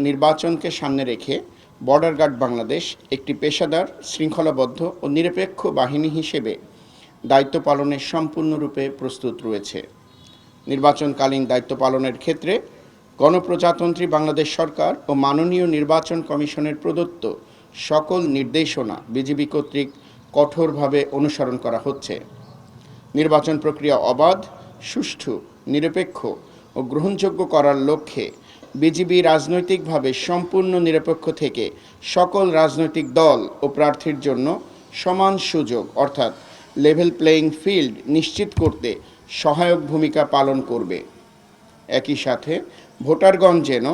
নির্বাচনকে সামনে রেখে বর্ডার গার্ড বাংলাদেশ একটি পেশাদার, শৃঙ্খলাবদ্ধ ও নিরপেক্ষ বাহিনী হিসেবে দায়িত্ব পালনে সম্পূর্ণরূপে প্রস্তুত রয়েছে। নির্বাচনকালীন দায়িত্ব পালনের ক্ষেত্রে গণপ্রজাতন্ত্রী বাংলাদেশ সরকার ও মাননীয় নির্বাচন কমিশনের প্রদত্ত সকল নির্দেশনা বিজিবি কর্তৃক কঠোরভাবে অনুসরণ করা হচ্ছে। নির্বাচন প্রক্রিয়া অবাধ, সুষ্ঠু, নিরপেক্ষ ও গ্রহণযোগ্য করার লক্ষ্যে বিজিবি রাজনৈতিকভাবে সম্পূর্ণ নিরপেক্ষ থেকে সকল রাজনৈতিক দল ও প্রার্থীর জন্য সমান সুযোগ অর্থাৎ লেভেল প্লেয়িং ফিল্ড নিশ্চিত করতে সহায়ক ভূমিকা পালন করবে। একই সাথে ভোটারগণ যেন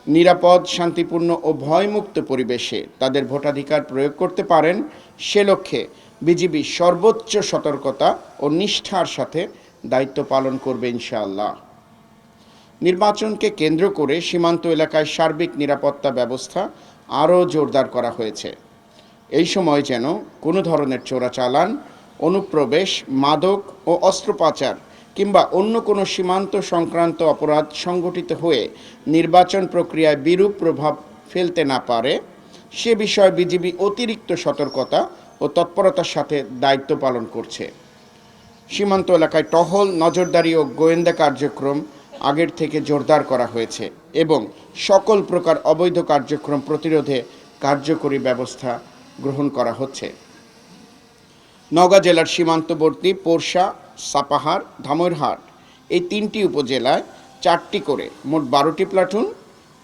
নিরাপদ, শান্তিপূর্ণ ও ভয়মুক্ত পরিবেশে তাদের ভোটাধিকার প্রয়োগ করতে পারেন, সে লক্ষ্যে বিজিবি সর্বোচ্চ সতর্কতা ও নিষ্ঠার সাথে দায়িত্ব পালন করবে ইনশাআল্লাহ। নির্বাচনকে কেন্দ্র করে সীমান্ত এলাকায় সার্বিক নিরাপত্তা ব্যবস্থা আরও জোরদার করা হয়েছে। এই সময় যেন কোনো ধরনের চোরাচালান, অনুপ্রবেশ, মাদক ও অস্ত্র পাচার কিংবা অন্য কোনো সীমান্ত সংক্রান্ত অপরাধ সংগঠিত হয়ে নির্বাচন প্রক্রিয়ায় বিরূপ প্রভাব ফেলতে না পারে, সে বিষয়ে বিজিবি অতিরিক্ত সতর্কতা ও তৎপরতার সাথে দায়িত্ব পালন করছে। সীমান্ত এলাকায় টহল, নজরদারি ও গোয়েন্দা কার্যক্রম আগের থেকে জোরদার করা হয়েছে এবং সকল প্রকার অবৈধ কার্যক্রম প্রতিরোধে কার্যকরী ব্যবস্থা গ্রহণ করা হচ্ছে। নওগাঁ জেলার সীমান্তবর্তী পোরশা, সাপাহার, ধামইরহাট এই 3টি উপজেলায় 4টি করে মোট 12টি প্লাটুন,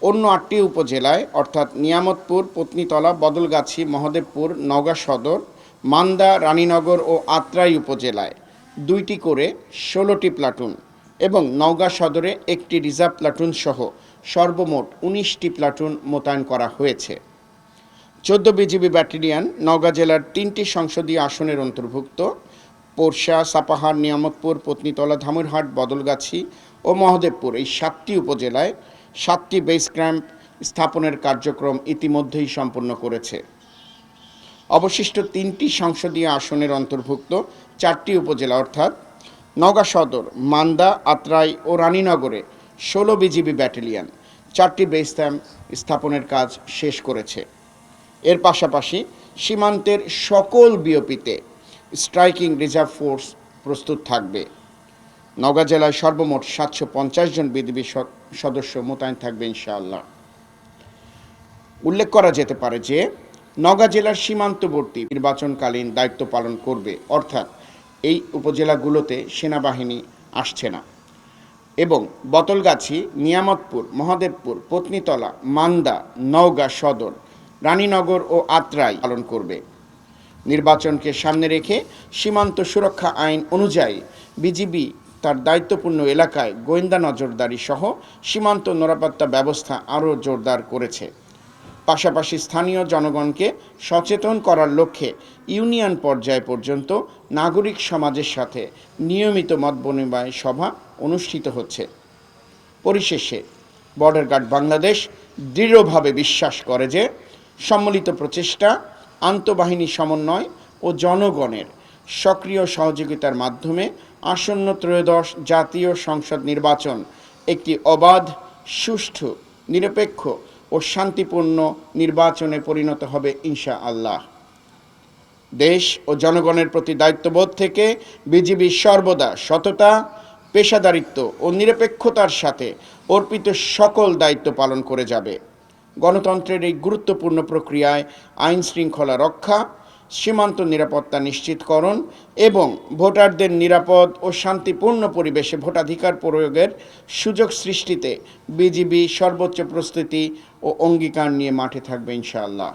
অন্য 8টি উপজেলায় অর্থাৎ নিয়ামতপুর, পত্নীতলা, বদলগাছি, মহদেবপুর, নওগাঁ সদর, মান্দা, রানীনগর ও আত্রাই উপজেলায় 2টি করে 16টি প্লাটুন এবং নওগাঁ সদরে 1টি রিজার্ভ প্লাটুন সহ সর্বমোট 19টি প্লাটুন মোতায়েন করা হয়েছে। 14 বিজিবি ব্যাটালিয়ন নওগাঁ জেলার 3টি সংসদীয় আসনের অন্তর্ভুক্ত পোরশা, সাপাহার, নিয়ামতপুর, পত্নীতলা, ধামইরহাট, বদলগাছি ও মহদেবপুর এই 7টি উপজেলায় 7টি বেস ক্যাম্প স্থাপনের কার্যক্রম ইতিমধ্যেই সম্পন্ন করেছে। অবশিষ্ট 3টি সংসদীয় আসনের অন্তর্ভুক্ত 4টি উপজেলা অর্থাৎ নওগাঁ সদর, মান্দা, আত্রাই ও রানীনগরে 16 বিজিবি ব্যাটালিয়ন 4টি বেস ক্যাম্প স্থাপনের কাজ শেষ করেছে। এর পাশাপাশি সীমান্তের সকল বিওপিতে স্ট্রাইকিং রিজার্ভ ফোর্স প্রস্তুত থাকবে। নওগাঁ জেলায় সর্বমোট 750 জন বিজিবি সদস্য মোতায়েন থাকবে ইনশাআল্লাহ। উল্লেখ করা যেতে পারে যে নওগাঁ জেলার সীমান্তবর্তী নির্বাচনকালীন দায়িত্ব পালন করবে, অর্থাৎ এই উপজেলাগুলোতে সেনাবাহিনী আসছে না, এবং বদলগাছি, নিয়ামতপুর, মহদেবপুর, পত্নীতলা, মান্দা, নওগাঁ সদর, রানীনগর ও আত্রাই পালন করবে। নির্বাচনকে সামনে রেখে সীমান্ত সুরক্ষা আইন অনুযায়ী বিজিবি তার দায়িত্বপূর্ণ এলাকায় গোয়েন্দা নজরদারি সহ সীমান্ত নিরাপত্তা ব্যবস্থা আরও জোরদার করেছে। পাশাপাশি স্থানীয় জনগণকে সচেতন করার লক্ষ্যে ইউনিয়ন পর্যায় পর্যন্ত নাগরিক সমাজের সাথে নিয়মিত মতবিনিময় সভা অনুষ্ঠিত হচ্ছে। পরিশেষে বর্ডার গার্ড বাংলাদেশ দৃঢ়ভাবে বিশ্বাস করে যে সম্মিলিত প্রচেষ্টা, আন্তঃবাহিনী সমন্বয় ও জনগণের সক্রিয় সহযোগিতার মাধ্যমে আসন্ন ত্রয়োদশ জাতীয় সংসদ নির্বাচন একটি অবাধ, সুষ্ঠু, নিরপেক্ষ ও শান্তিপূর্ণ নির্বাচনে পরিণত হবে ইনশাআল্লাহ। দেশ ও জনগণের প্রতি দায়িত্ববোধ থেকে বিজিবি সর্বদা সততা, পেশাদারিত্ব ও নিরপেক্ষতার সাথে অর্পিত সকল দায়িত্ব পালন করে যাবে। গণতন্ত্রের এই গুরুত্বপূর্ণ প্রক্রিয়ায় আইন শৃঙ্খলা রক্ষা, সীমান্ত নিরাপত্তা নিশ্চিতকরণ এবং ভোটারদের নিরাপদ ও শান্তিপূর্ণ পরিবেশে ভোটাধিকার প্রয়োগের সুযোগ সৃষ্টিতে বিজিবি সর্বোচ্চ প্রস্তুতি ও অঙ্গীকার নিয়ে মাঠে থাকবে ইনশাআল্লাহ।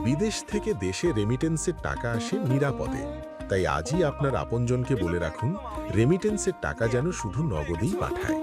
বিদেশ থেকে দেশে রেমিটেন্সের টাকা আসে নিরাপদে, তাই আজই আপনার আপনজনকে বলে রাখুন রেমিটেন্সের টাকা যেন শুধু নগদেই পাঠায়।